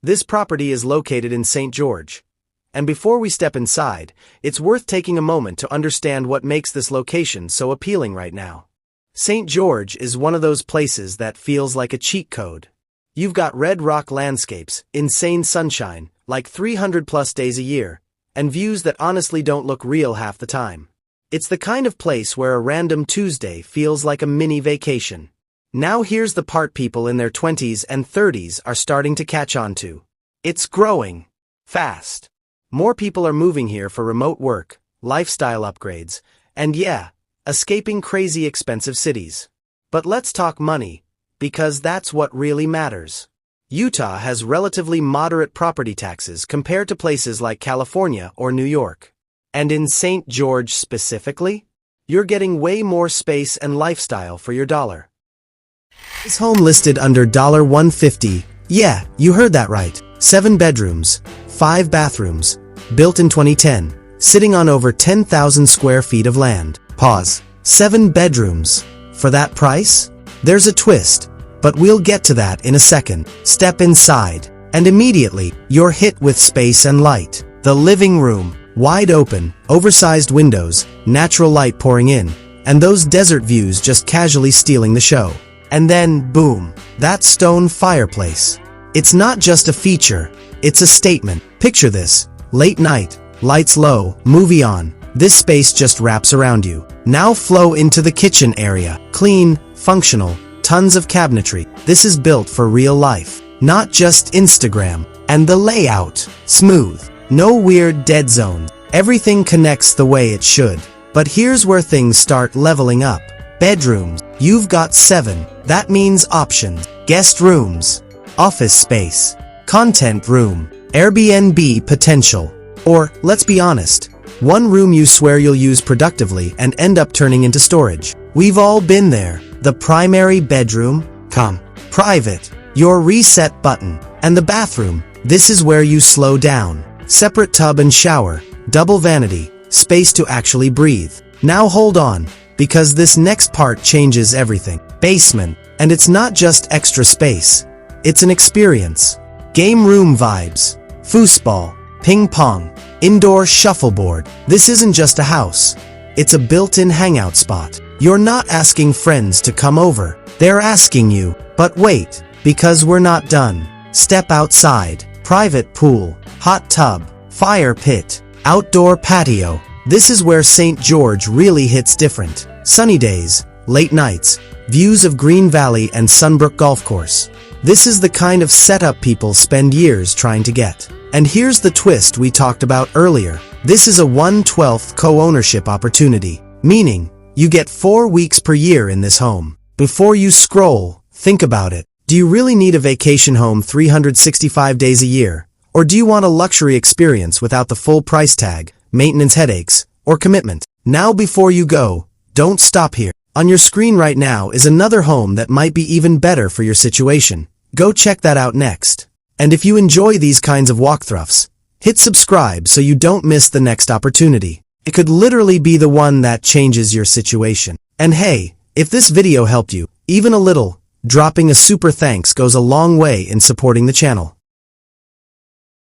This property is located in St. George. And before we step inside, it's worth taking a moment to understand what makes this location so appealing right now. St. George is one of those places that feels like a cheat code. You've got red rock landscapes, insane sunshine, like 300+ days a year, and views that honestly don't look real half the time. It's the kind of place where a random Tuesday feels like a mini vacation. Now here's the part people in their 20s and 30s are starting to catch on to. It's growing fast. More people are moving here for remote work, lifestyle upgrades, and escaping crazy expensive cities. But let's talk money, because that's what really matters. Utah has relatively moderate property taxes compared to places like California or New York. And in St. George specifically, you're getting way more space and lifestyle for your dollar. This home listed under $150. Yeah, you heard that right. 7 bedrooms, 5 bathrooms, built in 2010, sitting on over 10,000 square feet of land. Pause. 7 bedrooms. For that price? There's a twist, but we'll get to that in a second. Step inside, and immediately, you're hit with space and light. The living room, wide open, oversized windows, natural light pouring in, and those desert views just casually stealing the show. And then, boom, that stone fireplace. It's not just a feature, it's a statement. Picture this. Late night, lights low, movie on. This space just wraps around you. Now flow into the kitchen area. Clean, functional, tons of cabinetry. This is built for real life, not just Instagram. And the layout, smooth. No weird dead zones. Everything connects the way it should. But here's where things start leveling up. Bedrooms. You've got 7. That means options. Guest rooms. Office space. Content room. Airbnb potential. Or, let's be honest, one room you swear you'll use productively and end up turning into storage. We've all been there. The primary bedroom, private, your reset button, and the bathroom. This is where you slow down. Separate tub and shower, double vanity, space to actually breathe. Now hold on, because this next part changes everything. Basement, and it's not just extra space. It's an experience. Game room vibes, foosball, ping pong, indoor shuffleboard. This isn't just a house. It's a built-in hangout spot. You're not asking friends to come over. They're asking you. But wait, because we're not done. Step outside. Private pool, hot tub, fire pit, outdoor patio. This is where St. George really hits different. Sunny days, late nights, views of Green Valley and Sunbrook Golf Course. This is the kind of setup people spend years trying to get. And here's the twist we talked about earlier. This is a 1/12 co-ownership opportunity, meaning you get 4 weeks per year in this home. Before you scroll, think about it. Do you really need a vacation home 365 days a year? Or do you want a luxury experience without the full price tag, maintenance headaches, or commitment? Now before you go, don't stop here. On your screen right now is another home that might be even better for your situation. Go check that out next. And if you enjoy these kinds of walkthroughs, hit subscribe so you don't miss the next opportunity. It could literally be the one that changes your situation. And hey, if this video helped you, even a little, dropping a super thanks goes a long way in supporting the channel.